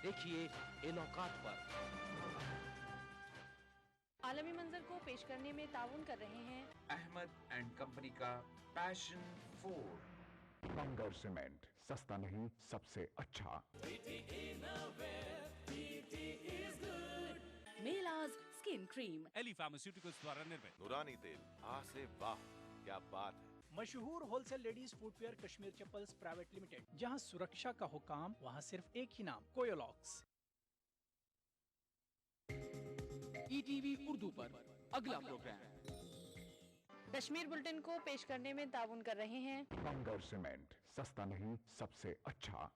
देखिए इन औकात पर। आलमी मंजर को पेश करने में ताउन कर रहे हैं अहमद एंड कंपनी का पैशन फूड। बंगर सीमेंट, सस्ता नहीं सबसे अच्छा। मेलाज स्किन क्रीम, एली फार्मास्यूटिकल्स द्वारा निर्मित। नूरानी तेल, आ से वाह, क्या बात है। मशहूर wholesale ladies footwear Kashmir chappals private limited, जहां सुरक्षा का हुकाम वहां सिर्फ एक ही नाम, कोयोलॉक्स। ईटीवी उर्दू पर अगला प्रोग्राम कश्मीर बुलेटिन को पेश करने में ताउन कर रहे हैं बंगर सीमेंट, सस्ता नहीं सबसे अच्छा।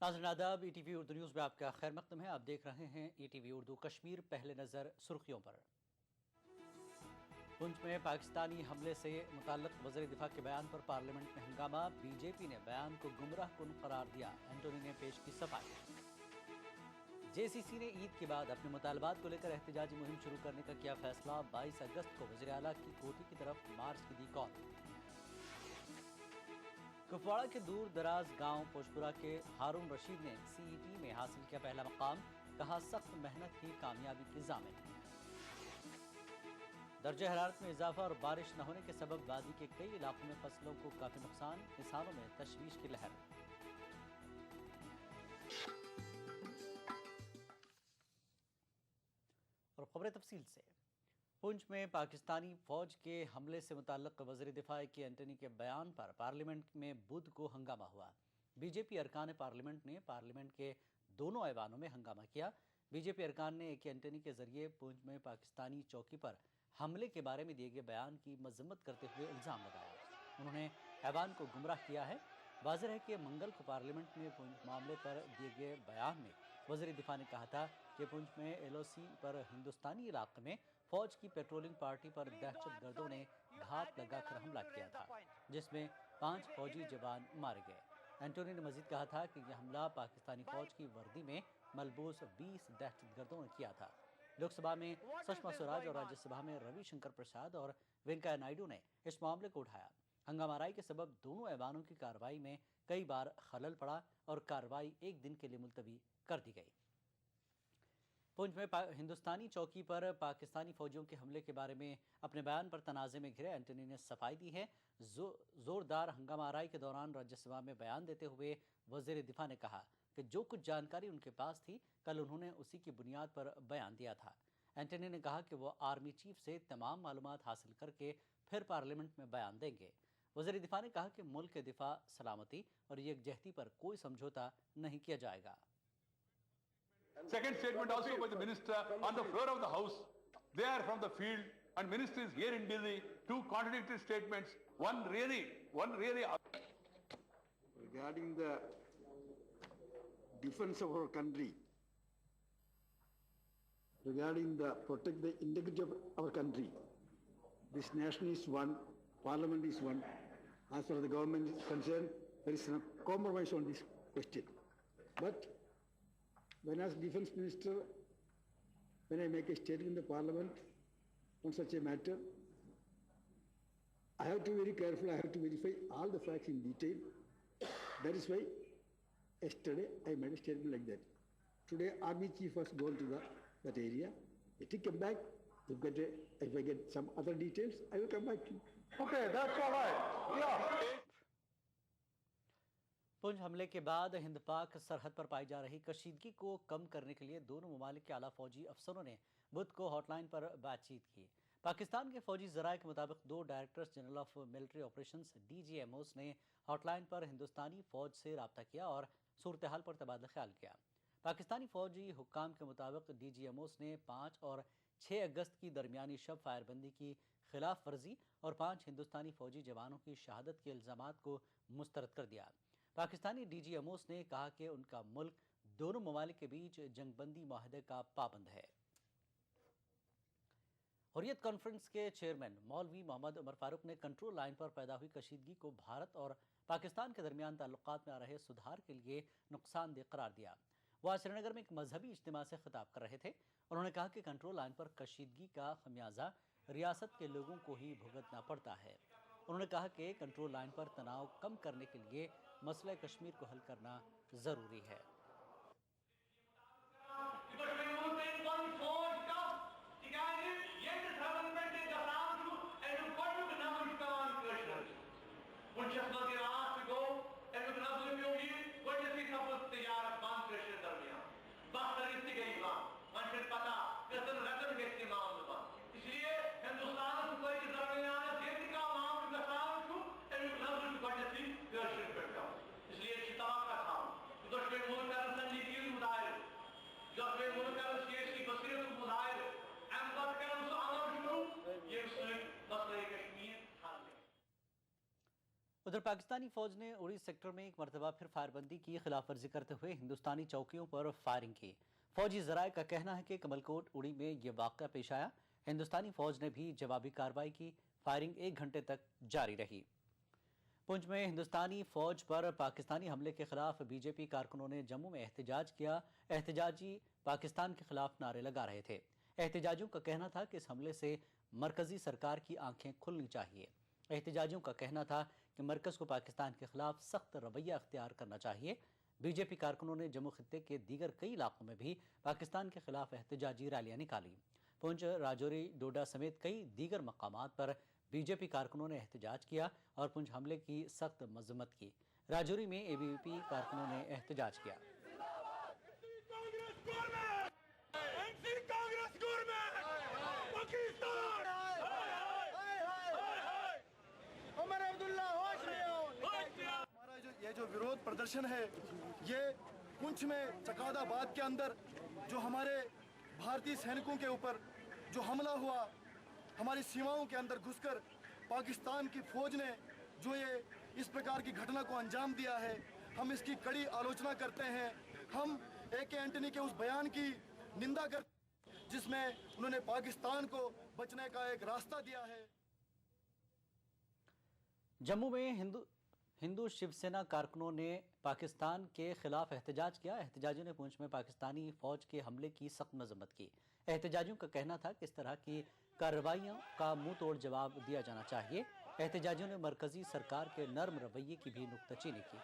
नाज़रीन आदाब, ईटीवी उर्दू न्यूज़ में आपका खैर मक़दम है। आप देख रहे हैं ईटीवी उर्दू। कश्मीर पहले नज़र सुर्खियों पर। पुंछ में पाकिस्तानी हमले से मुताल्लिक़ वज़ीर दिफा के बयान पर पार्लियामेंट में हंगामा। बीजेपी ने बयान को गुमराह कुन करार दिया। एंटोनी ने पेश की सफाई। जेसीसी ने ईद के बाद अपने मुतालबात को लेकर एहतजाजी मुहिम शुरू करने का किया फैसला। 22 अगस्त को वज़ीर आला की कोठी की तरफ मार्च की दी कॉल। कुपवाड़ा के दूर दराज गांव पोशपुरा के हारून रशीद ने सीईटी में हासिल किया पहला मकाम। कहा सख्त मेहनत ही कामयाबी की ज़ामिन। दर्जा हरारत में इजाफा और बारिश न होने के सबब वादी के कई इलाकों में फसलों को काफी नुकसान। किसानों में तशवीश की लहर। और खबरें तफसील से। पुंछ में पाकिस्तानी फौज के हमले से मुताल्लिक़ वज़ीर दिफा के एंटनी के बयान पर पार्लियामेंट में बुध को हंगामा हुआ। बीजेपी अरकान पार्लियामेंट ने पार्लियामेंट के दोनों ऐवानों में हंगामा किया। बीजेपी अरकान ने ए एंटनी के जरिए पुंछ में पाकिस्तानी चौकी पर हमले के बारे में दिए गए बयान की मजम्मत करते हुए इल्ज़ाम लगाया। उन्होंने ऐवान को गुमराह किया है। वाज़ेह है कि मंगल को पार्लियामेंट में पुंछ मामले पर दिए गए बयान में वज़ीर दिफा ने कहा था कि पुंछ में एलओसी पर हिंदुस्तानी इलाके में फौज की पेट्रोलिंग पार्टी पर दहशतगर्दों ने घात लगाकर हमला किया था, जिसमें 5 फौजी जवान मारे गए। एंटोनी ने मजीद कहा था कि यह हमला पाकिस्तानी फौज की वर्दी में मलबूस 20 दहशतगर्दों ने किया था। लोकसभा में सुषमा स्वराज और राज्यसभा में रविशंकर प्रसाद और वेंकैया नायडू ने इस मामले को उठाया। हंगामाराई के सबब दोनों ऐवानों की कार्रवाई में कई बार खलल पड़ा और कार्रवाई एक दिन के लिए मुलतवी कर दी गई। पुंछ में हिंदुस्तानी चौकी पर पाकिस्तानी फौजियों के हमले के बारे में अपने बयान पर तनाज़े में घिरे एंटनी ने सफाई दी है। जोरदार हंगामाराई के दौरान राज्यसभा में बयान देते हुए वज़ीर दिफा ने कहा कि जो कुछ जानकारी उनके पास थी कल उन्होंने उसी की बुनियाद पर बयान दिया था। एंटनी ने कहा कि वो आर्मी चीफ से तमाम मालूमात हासिल करके फिर पार्लियामेंट में बयान देंगे। वज़ीर दिफा ने कहा कि मुल्क के दिफा, सलामती और यकजहती पर कोई समझौता नहीं किया जाएगा। Second statement also by the minister on the floor of the house. They are from the field and minister is here in Delhi. Two contradictory statements. One really. Regarding the defense of our country, regarding the protect the integrity of our country, this nation is one, parliament is one. As far as the government is concerned, there is no compromise on this question. But when as defense minister, when I make a statement in the parliament on such a matter, I have to be very careful, I have to verify all the facts in detail. That is why yesterday I made a statement like that. Today army chief has gone to that area. If he come back, if I get some other details, I will come back to you. Okay, that's all right. Yeah. Poonch हमले के बाद हिंद पाक सरहद पर पाई जा रही कशीदगी को कम करने के लिए दोनों ममालिक के आला फौजी अफसरों ने बुध को हॉटलाइन पर बातचीत की। पाकिस्तान के फौजी ज़राए के मुताबिक 2 directors general of military operations DGMOs ने हॉटलाइन पर हिंदुस्तानी फ़ौज से रब्ता किया और सूरत हाल पर तबादला ख्याल किया। पाकिस्तानी फौजी हुक्काम के मुताबिक DGMOs ने 5 और 6 अगस्त की दरमियानी शब फायरबंदी की खिलाफ वर्जी और 5 हिंदुस्तानी फौजी जवानों की शहादत के इल्ज़ामात को मुस्तरद कर दिया। पाकिस्तानी डीजी अमोस ने कहा कि उनका मुल्क दोनों ममालिक के बीच जंगबंदी माहदे का पाबंद है। हुर्रियत कॉन्फ्रेंस के चेयरमैन मौलवी मोहम्मद उमर फारूक ने कंट्रोल लाइन पर पैदा हुई कशीदगी को भारत और पाकिस्तान के दरमियान ताल्लुकात में आ रहे सुधार के लिए नुकसानदेह करार दिया। वो आज श्रीनगर में एक मजहबी इज्तिमा से खिताब कर रहे थे। उन्होंने कहा कि कंट्रोल लाइन पर कशीदगी का खमियाजा रियासत के लोगों को ही भुगतना पड़ता है। उन्होंने कहा कि कंट्रोल लाइन पर तनाव कम करने के लिए मसला कश्मीर को हल करना ज़रूरी है। उधर पाकिस्तानी फौज ने उड़ी सेक्टर में एक मरतबा फिर फायरबंदी की खिलाफ वर्जी करते हुए हिंदुस्तानी चौकियों पर फायरिंग की। फौजी जराये का कहना है कि कमलकोट उड़ी में यह वाक़या पेश आया। हिंदुस्तानी फौज ने भी जवाबी कार्रवाई की। फायरिंग 1 घंटे तक जारी रही। पुंछ में हिंदुस्तानी फौज पर पाकिस्तानी हमले के खिलाफ बीजेपी कारकुनों ने जम्मू में एहतजाज किया। एहतजाजी पाकिस्तान के खिलाफ नारे लगा रहे थे। एहतजाजियों का कहना था कि इस हमले से मरकजी सरकार की आंखें खुलनी चाहिए। एहतजाजियों का कहना था कि मरकज़ को पाकिस्तान के खिलाफ सख्त रवैया अख्तियार करना चाहिए। बीजेपी कारकुनों ने जम्मू खित्ते के दीगर कई इलाकों में भी पाकिस्तान के खिलाफ एहतजाजी रैलियां निकाली। पुंछ, राजौरी, डोडा समेत कई दीगर मकामात पर बीजेपी कारकुनों ने एहतजाज किया और पुंछ हमले की सख्त मजम्मत की। राजौरी में एबीवीपी कारकुनों ने एहतजाज किया। ये जो विरोध प्रदर्शन है, ये पुंछ में चकादाबाद के अंदर जो हमारे भारतीय सैनिकों के ऊपर जो हमला हुआ, हमारी सीमाओं के अंदर घुसकर पाकिस्तान की फौज ने जो ये इस प्रकार की घटना को अंजाम दिया है, हम इसकी कड़ी आलोचना करते हैं। हम AK एंटनी के उस बयान की निंदा करते हैं जिसमें उन्होंने पाकिस्तान को बचने का एक रास्ता दिया है। जम्मू में हिंदू शिवसेना कारकुनों ने पाकिस्तान के खिलाफ एहतजाज किया। एहतजाजियों ने पुंछ में पाकिस्तानी फौज के हमले की सख्त मजम्मत की। एहतजाजियों का कहना था कि इस तरह की कार्रवाइयों का मुंह तोड़ जवाब दिया जाना चाहिए। एहतजाजियों ने मरकजी सरकार के नर्म रवैये की भी नुक्ताचीनी की।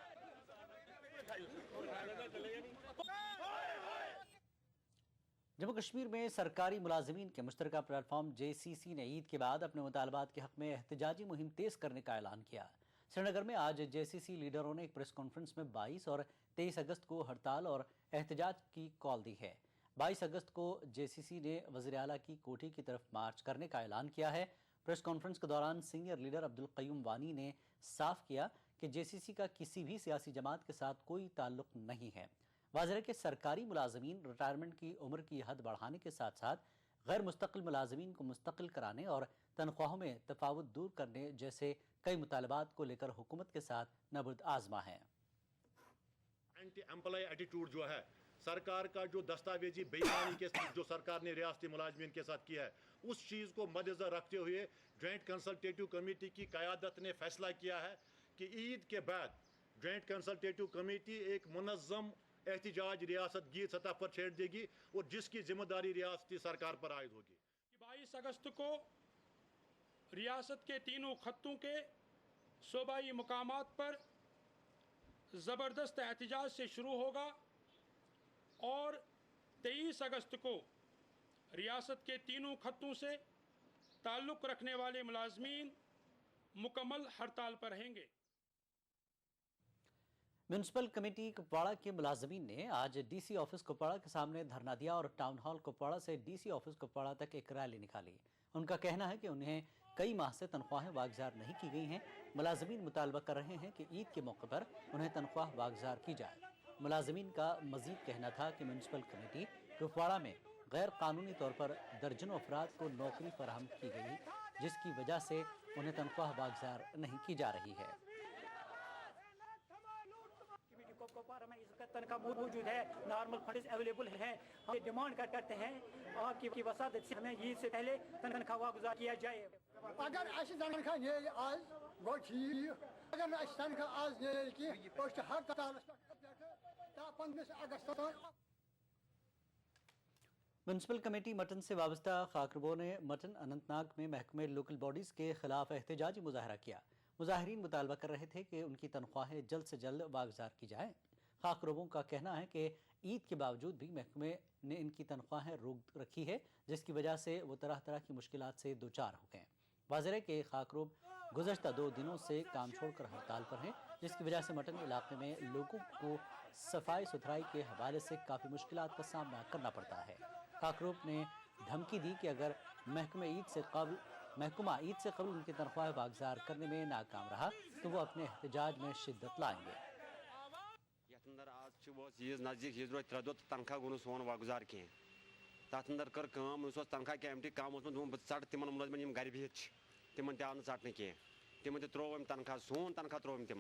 जम्मू कश्मीर में सरकारी मुलाजिमीन के मुश्तरका प्लेटफॉर्म JCC ने ईद के बाद अपने मुतालबात के हक में एहतजाजी मुहिम तेज करने का ऐलान किया। श्रीनगर में आज JCC लीडरों ने एक प्रेस कॉन्फ्रेंस में 22 और 23 अगस्त को हड़ताल और एहतजाज की कॉल दी है। 22 अगस्त को JCC ने वज़ीर आला की कोठी की तरफ मार्च करने का ऐलान किया है। प्रेस कॉन्फ्रेंस के दौरान सीनियर लीडर अब्दुल क़य्यूम वानी ने साफ किया कि JCC का किसी भी सियासी जमात के साथ कोई ताल्लुक नहीं है। वाज़ेह है कि सरकारी मुलाजमीन रिटायरमेंट की उम्र की हद बढ़ाने के साथ साथ गैर मुस्तकिल मुलाजमीन को मुस्तकिल कराने और तनख्वाहों में तफावत दूर करने जैसे कई मुतालबात को लेकर हुकूमत के साथ नबर्द आजमा है। एंटी एम्प्लॉय एटीट्यूड जो है सरकार का, जो दस्तावेजी बेईमानी के जो सरकार ने रियासती मुलाजमीन के साथ किया है, उस चीज़ को मद्देनजर रखते हुए जॉइंट कंसल्टेटिव कमेटी की क़यादत ने फैसला किया है कि ईद के बाद जॉइंट कंसल्टेटिव कमेटी एक मुनज़्ज़म एहतजाज रियासत की सतह पर छेड़ देगी और जिसकी जिम्मेदारी रियासती सरकार पर आयद होगी। 22 अगस्त को रियासत के तीनों खत्तों के सूबाई मुकामात पर ज़बरदस्त एहतजाज से शुरू होगा और 23 अगस्त को रियासत के तीनों खत्तों से ताल्लुक़ रखने वाले मुलाजमीन मुकम्मल हड़ताल पर रहेंगे। म्यूनसिपल कमेटी कुपवाड़ा के मुलाजमीन ने आज DC ऑफिस कुपवाड़ा के सामने धरना दिया और टाउन हॉल कुपवाड़ा से DC ऑफिस कुपवाड़ा तक एक रैली निकाली। उनका कहना है कि उन्हें कई माह से तनख्वाहें वागजार नहीं की गई हैं। मुलाजमीन मुतालबा कर रहे हैं कि ईद के मौके पर उन्हें तनख्वाह वागजार की जाए। मुलाजमीन का मजीद कहना था कि म्यूनसिपल कमेटी कुपवाड़ा में गैर कानूनी तौर पर दर्जनों अफराद को नौकरी फराहम की गई, जिसकी वजह से उन्हें तनख्वाह बागजार नहीं की जा रही है। तनख्वाह मौजूद है, नॉर्मल फंड्स अवेलेबल हैं। हम डिमांड करते हैं आपकी वसादत से हमें ईद से पहले तनख्वाह गुजार किया जाए। अगर ऐसी तनख्वाह नहीं आज गो ठीक, अगर ऐसी तनख्वाह आज नहीं की तो हर म्यूनसिपल कमेटी मटन से वाबस्ता खाकरबों ने मटन अनंतनाग में महकमे लोकल बॉडीज़ के खिलाफ एहतजाजी मुजाहरा किया। मुजाहरीन मुतालबा कर रहे थे कि उनकी तनख्वाहें जल्द से जल्द वागजार की जाएँ। खाकरबों का कहना है कि ईद के बावजूद भी महकमे ने इनकी तनख्वाहें रोक रखी है, जिसकी वजह से वो तरह तरह की मुश्किलात से दो चार हो गए। वाज़ेह है कि खाकरब गुज़श्ता 2 दिनों से काम छोड़कर हड़ताल पर हैं, जिसकी वजह से मटन इलाके में लोगों को सफाई सुथराई के हवाले से काफ़ी मुश्किलात का सामना करना पड़ता है। खाकरब ने धमकी दी कि अगर महकमा ईद से कबल उनकी तनख्वाह वागजार करने में नाकाम रहा तो वो अपने एहतजाज में शिद्दत लाएंगे। ईद नज़दीक ईद रोज 3 दो तनख्वाह गो सोन वागुजार कह तथ अंदर कर तनख्वाह कैमटी कम बह चढ़ तिम मुलाजमन गर बिहित तिम आव चटन कह तिम त्रोवम तनख्वाह सोन तनख्वाह त्रोवम तिम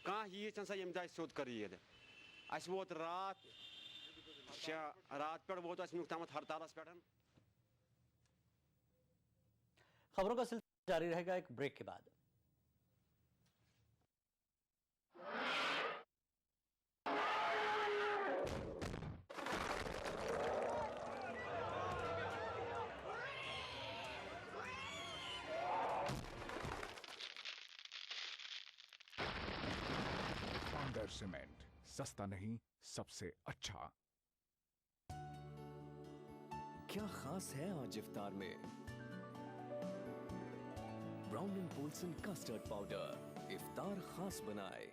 कह ईद सा ये सोद कर ईद अस वोत रात पे वोत तम हड़ताल पे। खबरों का सिलसिला जारी रहेगा एक ब्रेक के बाद। सीमेंट सस्ता नहीं सबसे अच्छा। क्या खास है आज इफ्तार में? Brown and Polson custard powder इफ्तार खास बनाए।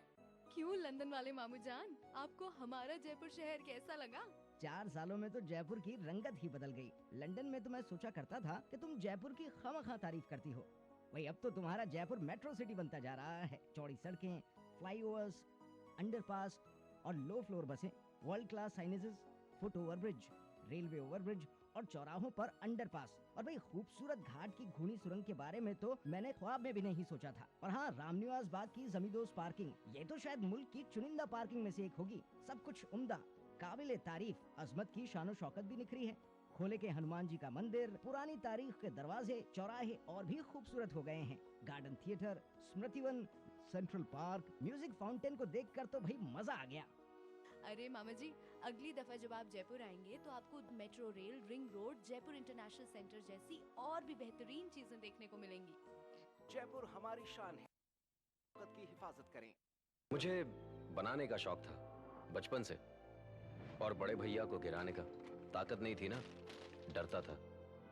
क्यों लंदन वाले मामू जान, आपको हमारा जयपुर शहर कैसा लगा? 4 सालों में तो जयपुर की रंगत ही बदल गई। लंदन में तो मैं सोचा करता था कि तुम जयपुर की खामखा तारीफ करती हो, वही अब तो तुम्हारा जयपुर मेट्रो सिटी बनता जा रहा है। चौड़ी सड़कें, फ्लाईओवर्स, अंडरपास और लो फ्लोर बसें, world class signages, foot overbridge, railway overbridge और चौराहों पर अंडरपास, और भाई खूबसूरत घाट की घूनी सुरंग के बारे में तो मैंने ख्वाब में भी नहीं सोचा था। और हाँ, रामनिवास बाग की जमींदोज पार्किंग, ये तो शायद मुल्क की चुनिंदा पार्किंग में से एक होगी। सब कुछ उम्दा, काबिले तारीफ, अजमत की शानो शौकत भी निखरी है। खोले के हनुमान जी का मंदिर, पुरानी तारीख के दरवाजे, चौराहे और भी खूबसूरत हो गए हैं। Garden theatre, Smritivan, central park, music fountain को देखकर तो भाई मजा आ गया। अरे मामा जी, अगली दफा जब आप जयपुर आएंगे तो आपको metro rail, ring road, Jaipur international centre जैसी और भी बेहतरीन चीजें देखने को मिलेंगी। जयपुर हमारी शान है, वक्त की हिफाजत करें। मुझे बनाने का शौक था बचपन से, और बड़े भैया को गिराने का ताकत नहीं थी ना, डरता था।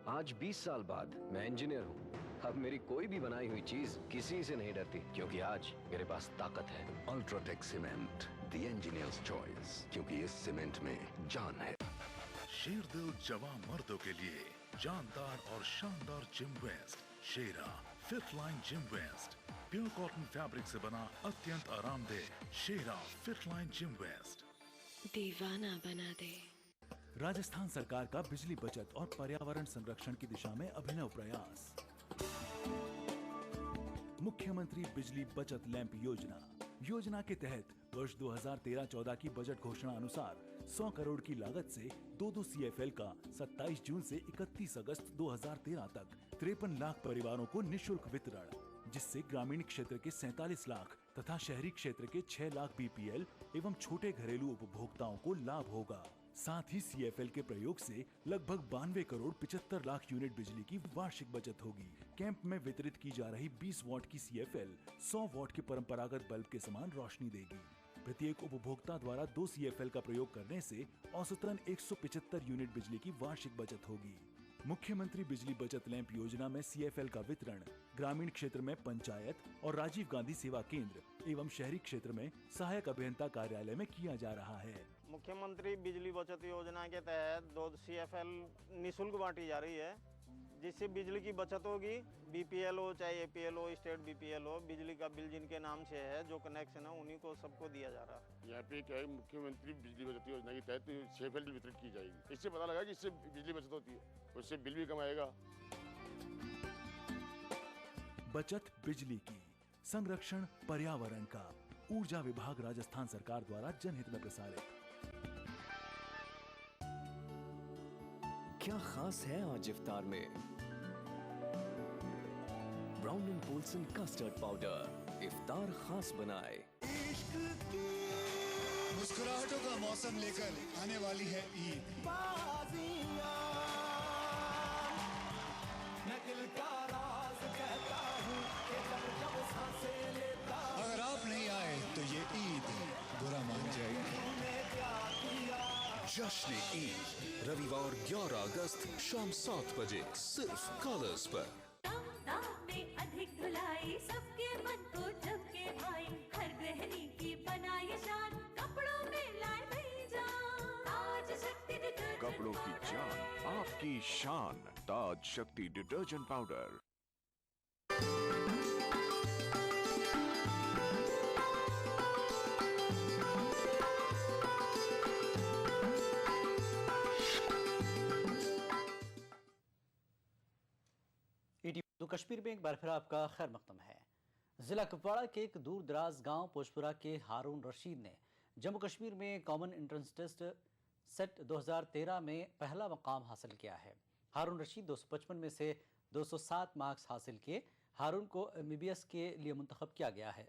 आज 20 साल बाद मैं इंजीनियर हूँ। अब मेरी कोई भी बनाई हुई चीज किसी से नहीं डरती, क्योंकि आज मेरे पास ताकत है। UltraTech cement, the engineers choice, क्योंकि इस सीमेंट में जान है। शेरदिल जवान मर्दों के लिए जानदार और शानदार gym vest, Shera fit line gym vest, pure cotton fabric से बना अत्यंत आरामदेह Shera fit line gym vest दीवाना बना दे। राजस्थान सरकार का बिजली बचत और पर्यावरण संरक्षण की दिशा में अभिनव प्रयास। मुख्यमंत्री बिजली बचत लैंप योजना के तहत वर्ष 2013-14 की बजट घोषणा अनुसार 100 करोड़ की लागत से 2 CFL का 27 जून से 31 अगस्त 2013 तक 53 लाख परिवारों को निशुल्क वितरण, जिससे ग्रामीण क्षेत्र के 47 लाख तथा शहरी क्षेत्र के 6 लाख BPL एवं छोटे घरेलू उपभोक्ताओं को लाभ होगा। साथ ही CFL के प्रयोग से लगभग 92 करोड़ 75 लाख यूनिट बिजली की वार्षिक बचत होगी। कैंप में वितरित की जा रही 20 वॉट की CFL 100 वॉट के परंपरागत बल्ब के समान रोशनी देगी। प्रत्येक उपभोक्ता द्वारा 2 CFL का प्रयोग करने से औसतन 175 यूनिट बिजली की वार्षिक बचत होगी। मुख्यमंत्री बिजली बचत लैंप योजना में CFL का वितरण ग्रामीण क्षेत्र में पंचायत और राजीव गांधी सेवा केंद्र एवं शहरी क्षेत्र में सहायक अभियंता कार्यालय में किया जा रहा है। मुख्यमंत्री बिजली बचत योजना के तहत 2 CFL निःशुल्क बांटी जा रही है। जिससे बिजली की बचत होगी। बीपीएल हो चाहे एपीएल हो, स्टेट बीपीएल हो, बिजली का बिल जिनके नाम से है, जो कनेक्शन है, उन्हीं को सबको दिया जा रहा है। यहाँ पे क्या है, मुख्यमंत्री बिजली बचत योजना के तहत सेफेल्ड वितरित की जाएगी। इससे पता लगा कि इससे बिजली बचत होती है, उससे बिल भी कम आएगा। बचत बिजली की, संरक्षण पर्यावरण का। ऊर्जा विभाग राजस्थान सरकार द्वारा जनहित में प्रसारित। क्या खास है आज इफ्तार में? ब्राउन एंड बोल्सन कस्टर्ड पाउडर इफ्तार खास बनाए। मुस्कुराहटों का मौसम लेकर आने वाली है ईद। अगर आप नहीं आए तो ये ईद बुरा मान जाएगी। जश्न ईद रविवार 11 अगस्त शाम 7 बजे सिर्फ कलर्स पर। में अधिक धुलाई सबके मन को झपके भाई, हर गृहिणी की बनाए शान, कपड़ों में लाए नई जान। ताज शक्ति डिटर्जेंट कपड़ों की जान, आपकी शान। ताज शक्ति डिटर्जेंट पाउडर। तो कश्मीर में एक बार फिर आपका खैर मकदम है। जिला कुपवाड़ा के एक दूर दराज गांव पोशपुरा के हारून रशीद ने जम्मू कश्मीर में कॉमन एंट्रेंस टेस्ट सेट 2013 में पहला मकाम हासिल किया है। हारून रशीद 255 में से 207 मार्क्स हासिल किए। हारून को MBBS के लिए मुंतखब किया गया है।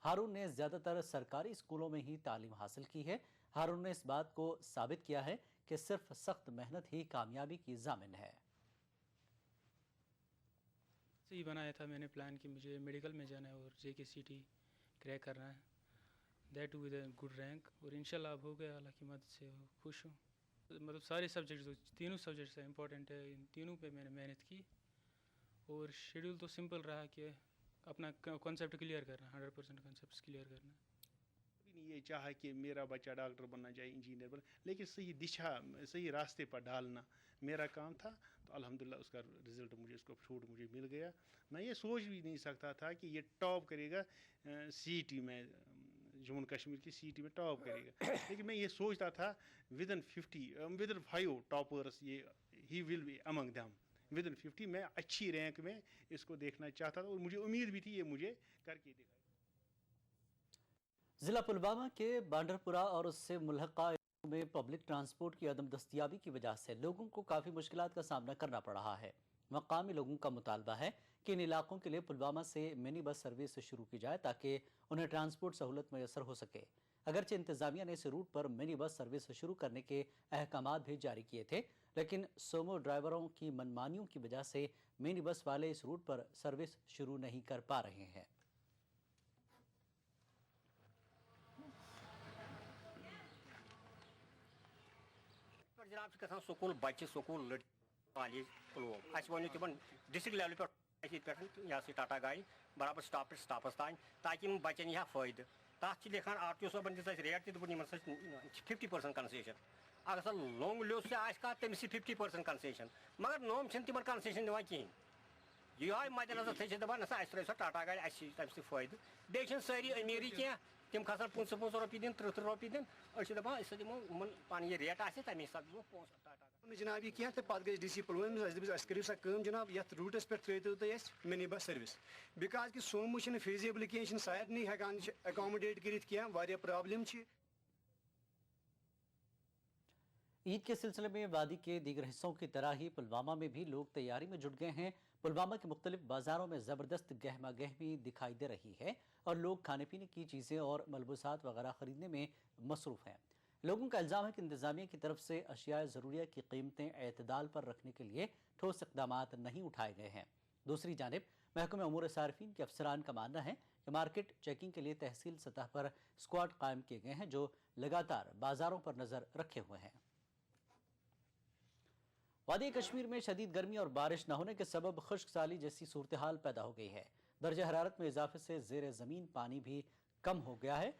हारून ने ज़्यादातर सरकारी स्कूलों में ही तालीम हासिल की है। हारून ने इस बात को साबित किया है कि सिर्फ सख्त मेहनत ही कामयाबी की ज़ामिन है। ही बनाया था मैंने प्लान कि मुझे मेडिकल में जाना है और JKCT क्रैक करना है, that with a good rank, और इंशाल्लाह अब हो गया। अल्लाह की मदद से खुश हूँ। मतलब सारे सब्जेक्ट्स, तीनों सब्जेक्ट्स इंपॉर्टेंट है, इन तीनों पे मैंने मेहनत की। और शेड्यूल तो सिंपल रहा कि अपना कॉन्सेप्ट क्लियर करना, 100% कॉन्सेप्ट क्लियर करना। ये चाहा कि मेरा बच्चा डॉक्टर बनना चाहिए, इंजीनियर बनना, लेकिन सही दिशा, सही रास्ते पर डालना मेरा काम था। तो अल्हम्दुलिल्लाह उसका रिज़ल्ट मुझे, उसको छूट मुझे मिल गया। मैं ये सोच भी नहीं सकता था कि ये टॉप करेगा CET में, जम्मू कश्मीर की CET में टॉप करेगा। लेकिन मैं ये सोचता था विदिन 5 टॉपर्स ये he will be among them, within 50 मैं अच्छी रैंक में इसको देखना चाहता था और मुझे उम्मीद भी थी ये मुझे करके दिखाएगा। जिला पुलवामा के बांडरपुरा और उससे मुल्हका इलाकों में पब्लिक ट्रांसपोर्ट की अदम दस्तियाबी की वजह से लोगों को काफ़ी मुश्किलात का सामना करना पड़ रहा है। मकामी लोगों का मुतालबा है कि इन इलाकों के लिए पुलवामा से मिनी बस सर्विस शुरू की जाए ताकि उन्हें ट्रांसपोर्ट सहूलत मैसर हो सके। अगरचे इंतजामिया ने इस रूट पर मिनी बस सर्विस शुरू करने के अहकामात भी जारी किए थे, लेकिन सोमो ड्राइवरों की मनमानियों की वजह से मिनी बस वाले इस रूट पर सर्विस शुरू नहीं कर पा रहे हैं। जनाब से स्कूल बच्चे स्कूल लड़की कॉलेज पुलवामा अस वो तिम डिस्ट्रिक्ट लेवल पे यह टाटा गाड़ी बराबर स्टापस तान ताकि बच्चन यह फायदे तथ लिखान RTO सोबन दिस रेट तुम 50% कंसेशन। अगर सर लोंग लियोस से तमिस 50% कंसेशन, मगर नोम तिम कंसेशन दिवान कहें। यह मद्देनजर थे दपान ना अस टाटा गाड़ी तम फायदे। बे सारी अमीरी कह तिम खसान 500 रपी दिन 30 रपी दिन दपान दिमो पान ये रेट आसे तमें हिसाब दिमो टाटा जनाब ये क्या तो पे गई DC पुलवामा करो सा कम जनाब ये रूटस पे त्रो तुम मिनी बस सर्विस बिकॉज कि सोमो फीजिबल कह सारे हेकान अकोमोडेट कर वारिया प्रॉब्लम। ईद के सिलसिले में वादी के दीगर हिस्सों की तरह ही पुलवामा में भी लोग तैयारी में जुट गए हैं। पुलवामा के मुख्तलिफ बाज़ारों में ज़बरदस्त गहमा गहमी दिखाई दे रही है और लोग खाने पीने की चीज़ें और मलबूसात वगैरह ख़रीदने में मसरूफ़ हैं। लोगों का इल्ज़ाम है कि इंतज़ामिया की तरफ से अशिया ज़रूरिया की कीमतें एतदाल पर रखने के लिए ठोस इक़दामात नहीं उठाए गए हैं। दूसरी जानिब महकमे उमूर सारिफीन के अफसरान का मानना है कि मार्केट चेकिंग के लिए तहसील सतह पर स्क्वाड कायम किए गए हैं जो लगातार बाज़ारों पर नज़र रखे हुए हैं। वादी कश्मीर में शदीद गर्मी और बारिश न होने के सबब खुश्क साली जैसी सूरत हाल पैदा हो गई है। दर्जा हरारत में इजाफे से ज़ेर ज़मीन पानी भी कम हो गया है।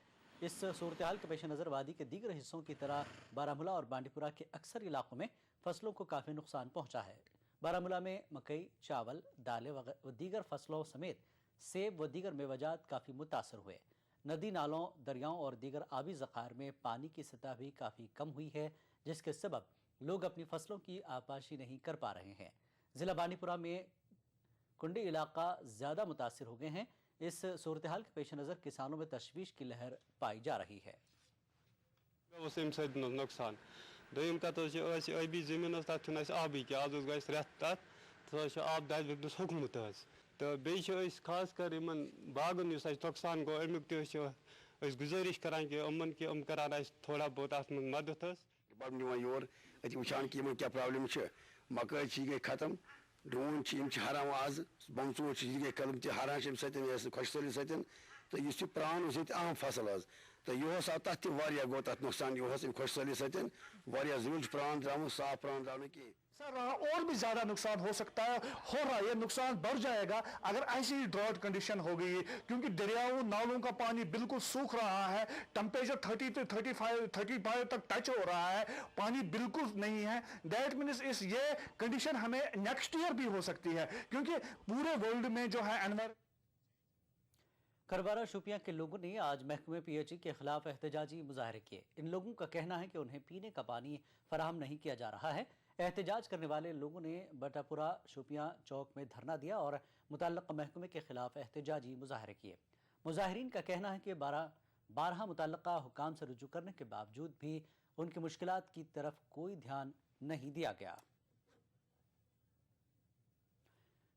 इस सूरत हाल के पेश नज़र वादी के दीगर हिस्सों की तरह बारामूला और बांडीपुरा के अक्सर इलाकों में फसलों को काफ़ी नुकसान पहुँचा है। बारामूला में मकई, चावल, दालें व दीगर फसलों समेत सेब व दीगर मेवाजात काफ़ी मुतासर हुए। नदी नालों, दरियाओं और दीगर आबी ज़खायर में पानी की सतह भी काफ़ी कम हुई है, जिसके सबब लोग अपनी फसलों की आपाशी नहीं कर पा रहे हैं। ज़िला बानीपुरा में कुंडी इलाका ज़्यादा मुतासर हो गए हैं। इस सूरत हाल के पेश नज़र किसानों में तशवीश की लहर पाई जा रही है। नुकसान दोम कत अबी जमीन तक आबी क्या आज गस रेत तथ आब दाद होकमुत तो बे खास कर बागन नुकसान गो अमुक गुजारिश करान कि अमन करान थोड़ा बहुत अत मदद योर वुचान कि क्या प्रॉब्लम मकई गई खत्म डून हरान आज बमचूर गई कलम हरान खुशसली सत्य तो इस प्रान अहम फसल आज तो यह आव तथ गो तथ नुकसान यह खुशसली सत्य जुल प्रान द्राम साफ प्रान द्राव कहीं सर और भी ज़्यादा नुकसान हो सकता है, हो रहा है, नुकसान बढ़ जाएगा अगर ऐसी ही ड्रॉट कंडीशन हो गई, क्योंकि दरियाओं नालों का पानी बिल्कुल सूख रहा है। टेम्परेचर 30 से 35 तक टच हो रहा है, पानी बिल्कुल नहीं है। दैट मीन्स ये कंडीशन हमें नेक्स्ट ईयर भी हो सकती है, क्योंकि पूरे वर्ल्ड में जो है एनवायरमेंट। करबारा शोपियां के लोगों ने आज महकमे PHE के खिलाफ एहतजाजी मुजाहरे किए। इन लोगों का कहना है कि उन्हें पीने का पानी फराहम नहीं किया जा रहा है। एहतजाज करने वाले लोगों ने बटापुरा शोपियां चौक में धरना दिया और मुतल्लका महकमे के खिलाफ एहतजाजी मुजाहरे किए। मुजाहिरीन का कहना है कि 12 मुतल्लका हुकाम से रुजू करने के बावजूद भी उनकी मुश्किलात की तरफ कोई ध्यान नहीं दिया गया।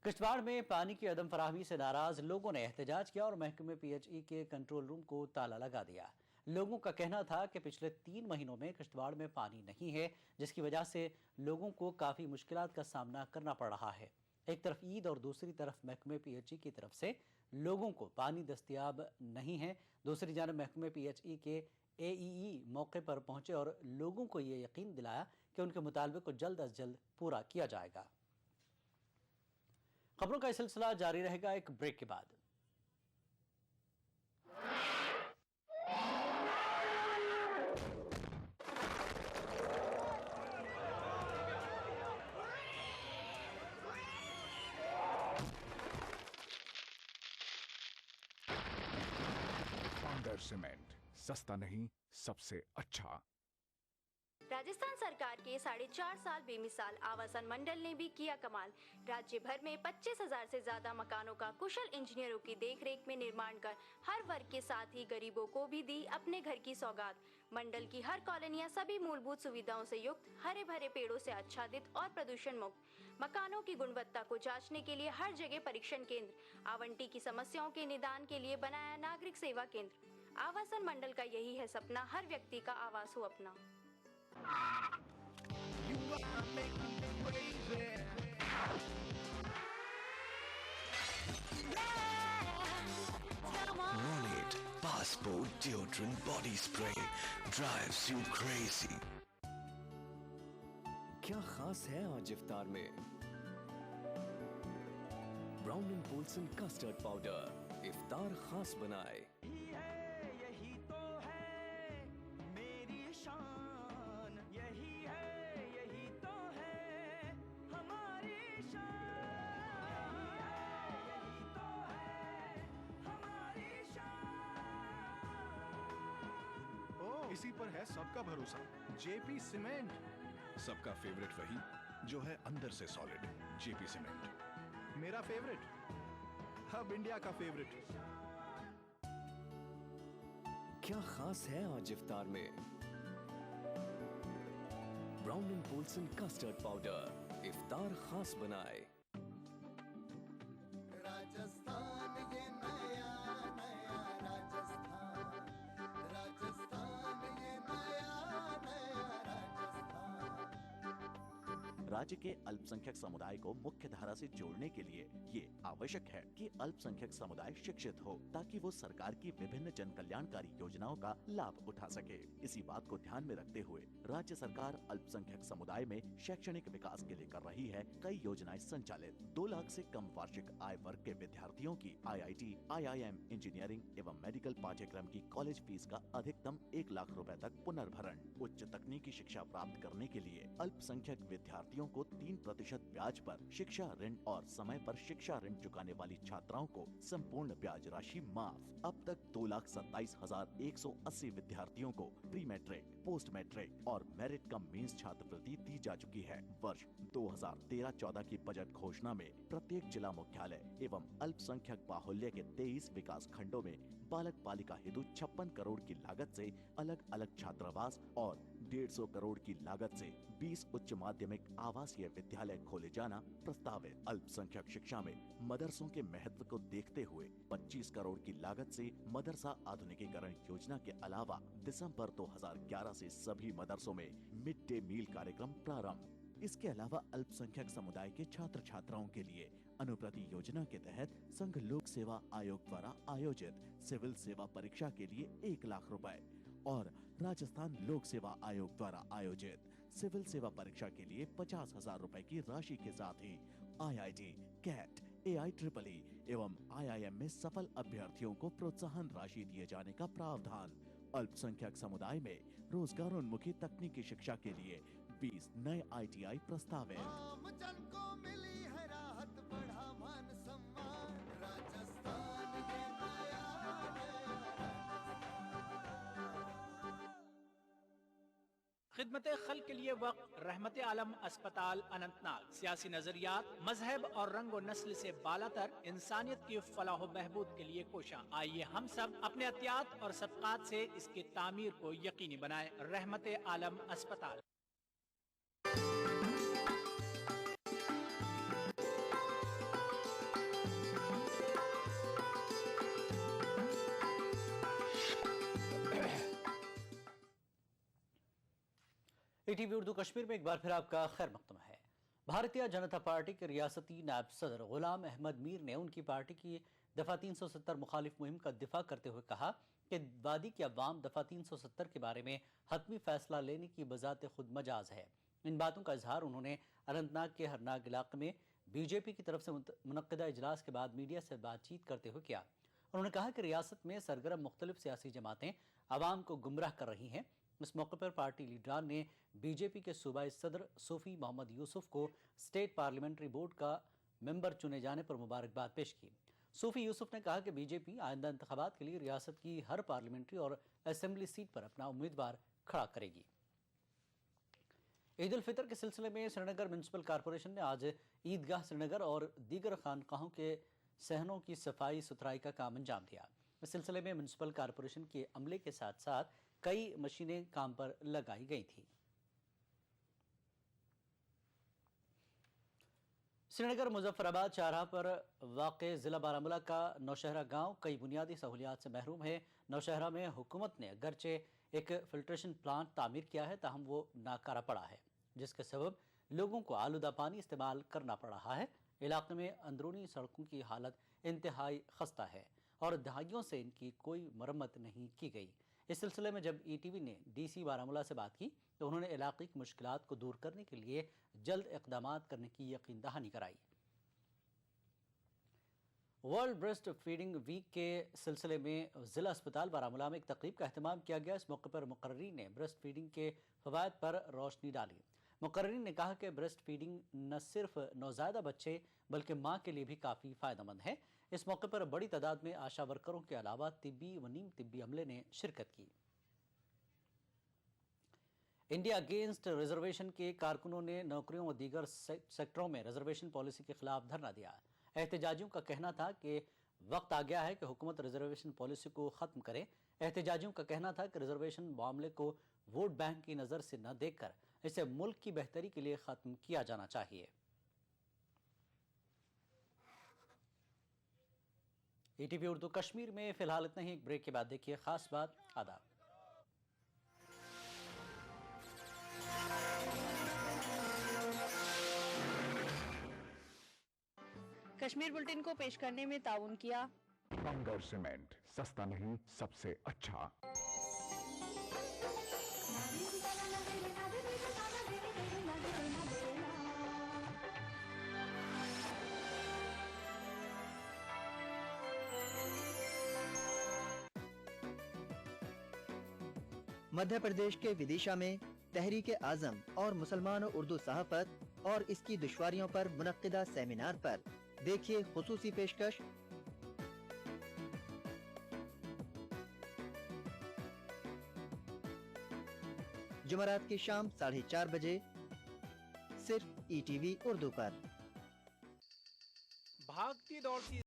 किश्तवाड़ में पानी की अदम फराहमी से नाराज लोगों ने एहतजाज किया और महकमे PHE के कंट्रोल रूम को ताला लगा दिया। लोगों का कहना था कि पिछले 3 महीनों में किश्तवाड़ में पानी नहीं है, जिसकी वजह से लोगों को काफ़ी मुश्किलात का सामना करना पड़ रहा है। एक तरफ ईद और दूसरी तरफ महकमे PHE की तरफ से लोगों को पानी दस्तयाब नहीं है। दूसरी जानब महकमे PHE के AEE मौके पर पहुंचे और लोगों को ये यकीन दिलाया कि उनके मुतालबे को जल्द अज जल्द पूरा किया जाएगा। खबरों का सिलसिला जारी रहेगा एक ब्रेक के बाद। सीमेंट सस्ता नहीं सबसे अच्छा। राजस्थान सरकार के 4.5 साल बेमिसाल आवासन मंडल ने भी किया कमाल। राज्य भर में 25,000 से ज्यादा मकानों का कुशल इंजीनियरों की देखरेख में निर्माण कर हर वर्ग के साथ ही गरीबों को भी दी अपने घर की सौगात। मंडल की हर कॉलोनियां सभी मूलभूत सुविधाओं से युक्त, हरे भरे पेड़ों से आच्छादित और प्रदूषण मुक्त। मकानों की गुणवत्ता को जांचने के लिए हर जगह परीक्षण केंद्र, आवंटी की समस्याओं के निदान के लिए बनाया नागरिक सेवा केंद्र। आवासन मंडल का यही है सपना, हर व्यक्ति का आवास हो अपना। Ronit Passport Deodorant Body Spray drives you crazy. क्या खास है आज इफ्तार में? Brown and Polson custard powder इफ्तार खास बनाए। इसी पर है सबका भरोसा, JP सीमेंट। सबका फेवरेट वही जो है अंदर से सॉलिड, JP सीमेंट। मेरा फेवरेट, अब इंडिया का फेवरेट। क्या खास है आज इफ्तार में? Brown and Polson custard powder इफ्तार खास बनाए। राज्य के अल्पसंख्यक समुदाय को मुख्य धारा से जोड़ने के लिए ये आवश्यक है कि अल्पसंख्यक समुदाय शिक्षित हो, ताकि वो सरकार की विभिन्न जन कल्याणकारी योजनाओं का लाभ उठा सके। इसी बात को ध्यान में रखते हुए राज्य सरकार अल्पसंख्यक समुदाय में शैक्षणिक विकास के लिए कर रही है कई योजनाएं संचालित। 2 लाख से कम वार्षिक आय वर्ग के विद्यार्थियों की IIT, IIM, इंजीनियरिंग एवं मेडिकल पाठ्यक्रम की कॉलेज फीस का अधिकतम 1 लाख रुपए तक पुनर्भरण। उच्च तकनीकी शिक्षा प्राप्त करने के लिए अल्पसंख्यक विद्यार्थियों विद्यार्थियों को 3% ब्याज पर शिक्षा ऋण और समय पर शिक्षा ऋण चुकाने वाली छात्राओं को संपूर्ण ब्याज राशि माफ। अब तक 2,27,180 विद्यार्थियों को प्री मैट्रिक, पोस्ट मैट्रिक और मेरिट कम मींस छात्रवृत्ति दी जा चुकी है। वर्ष 2013-14 की बजट घोषणा में प्रत्येक जिला मुख्यालय एवं अल्पसंख्यक बाहुल्य के 23 विकास खंडों में बालक बालिका हेतु 56 करोड़ की लागत से अलग अलग छात्रावास और 150 करोड़ की लागत से 20 उच्च माध्यमिक आवासीय विद्यालय खोले जाना प्रस्तावित। अल्पसंख्यक शिक्षा में मदरसों के महत्व को देखते हुए 25 करोड़ की लागत से मदरसा आधुनिकीकरण योजना के अलावा दिसंबर 2011 से सभी मदरसों में मिड डे मील कार्यक्रम प्रारंभ। इसके अलावा अल्पसंख्यक समुदाय के छात्र छात्राओं के लिए अनुप्रति योजना के तहत संघ लोक सेवा आयोग द्वारा आयोजित सिविल सेवा परीक्षा के लिए 1 लाख रुपए और राजस्थान लोक सेवा आयोग द्वारा आयोजित सिविल सेवा परीक्षा के लिए 50,000 रुपए की राशि के साथ ही IIT, कैट, AIEEE एवं IIM में सफल अभ्यर्थियों को प्रोत्साहन राशि दिए जाने का प्रावधान। अल्पसंख्यक समुदाय में रोजगारोन्मुखी तकनीकी शिक्षा के लिए 20 नए ITI प्रस्तावित। खिदमत खल के लिए वक्त रहमत आलम अस्पताल अनंतनाग। सियासी नजरियात, मजहब और रंग और नस्ल से बालातर इंसानियत की फलाह बहबूद के लिए कोशा। आइए हम सब अपने एहतियात और सबकात से इसकी तामीर को यकीनी बनाएं। रहमत आलम अस्पताल। ETV उर्दू कश्मीर में एक बार फिर आपका खैर मकदम है। भारतीय जनता पार्टी के रियासती नायब सदर गुलाम अहमद मीर ने उनकी पार्टी की दफ़ा 370 मुखालिफ मुहिम का दिफा करते हुए कहा कि वादी की अवाम दफ़ा 370 के बारे में हतमी फैसला लेने की बजाते खुद मजाज है। इन बातों का इजहार उन्होंने अनंतनाग के हरनाग इलाके में बीजेपी की तरफ से मुनक्किदा इजलास के बाद मीडिया से बातचीत करते हुए किया। उन्होंने कहा कि रियासत में सरगर्म मुख्तलिफ सियासी जमातें आवाम को गुमराह कर रही हैं। इस मौके पर पार्टी लीडरान ने बीजेपी के सूबाई सदर सूफी मोहम्मद यूसुफ को स्टेट पार्लियामेंट्री बोर्ड का मेंबर चुने जाने पर मुबारकबाद पेश की। सूफी यूसुफ ने कहा कि बीजेपी आइंदा इंतखाबात के लिए रियासत की हर पार्लियामेंट्री और असेंबली सीट पर अपना उम्मीदवार खड़ा करेगी। ईद उल फितर के सिलसिले में श्रीनगर म्यूनसिपल कॉरपोरेशन ने आज ईदगाह श्रीनगर और दीगर खानकाहों के सहनों की सफाई सुथराई का काम अंजाम दिया। इस सिलसिले में म्यूनसिपल कॉरपोरेशन के अमले के साथ साथ कई मशीनें काम पर लगाई गई थी। श्रीनगर मुजफ्फराबाद शाहराह पर वाक़े ज़िला बारामूला का नौशहरा गांव कई बुनियादी सहूलियात से महरूम है। नौशहरा में हुकूमत ने अगरचे एक फिल्ट्रेशन प्लांट तामीर किया है, ताहम वो नाकारा पड़ा है, जिसके सबब लोगों को आलूदा पानी इस्तेमाल करना पड़ रहा है। इलाके में अंदरूनी सड़कों की हालत इंतहाई खस्ता है और दहाइयों से इनकी कोई मरम्मत नहीं की गई। इस सिलसिले में जब ETV ने DC बारामूला से बात की तो उन्होंने इलाके की मुश्किलात को दूर करने के लिए जल्द इक़दामात करने की यकीन दहानी कराई। वर्ल्ड ब्रेस्ट फीडिंग वीक के सिलसिले में ज़िला अस्पताल बारामूला में एक तकरीब का अहतमाम किया गया। इस मौके पर मुकर्रीन ने ब्रेस्ट फीडिंग के फ़वाइद पर रोशनी डाली। मुकर्रीन ने कहा कि ब्रेस्ट फीडिंग न सिर्फ नौज़ायदा बच्चे बल्कि माँ के लिए भी काफ़ी फ़ायदेमंद है। इस मौके पर बड़ी तादाद में आशा वर्करों के अलावा तिब्बी व नीम तिब्बी अमले ने शिरकत की। इंडिया अगेंस्ट रिजर्वेशन के कारकुनों ने नौकरियों व दीगर सेक्टरों में रिजर्वेशन पॉलिसी के खिलाफ धरना दिया। एहतजाजियों का कहना था कि वक्त आ गया है कि हुकूमत रिजर्वेशन पॉलिसी को ख़त्म करे। एहतजाजियों का कहना था कि रिजर्वेशन मामले को वोट बैंक की नज़र से न देखकर इसे मुल्क की बेहतरी के लिए ख़त्म किया जाना चाहिए। ETV उर्दू कश्मीर में फिलहाल इतना ही। एक ब्रेक के बाद देखिए खास बात। आदाब। कश्मीर बुलेटिन को पेश करने में ताउन किया बंगर सीमेंट, सस्ता नहीं सबसे अच्छा। मध्य प्रदेश के विदिशा में तहरीक आजम और मुसलमान उर्दू सहाफत और इसकी दुश्वारियों पर मुनक्किदा सेमिनार पर देखिए खुसूसी पेशकश। जुमरात की शाम 4:30 बजे सिर्फ ETV उर्दू पर। भागती दौड़ती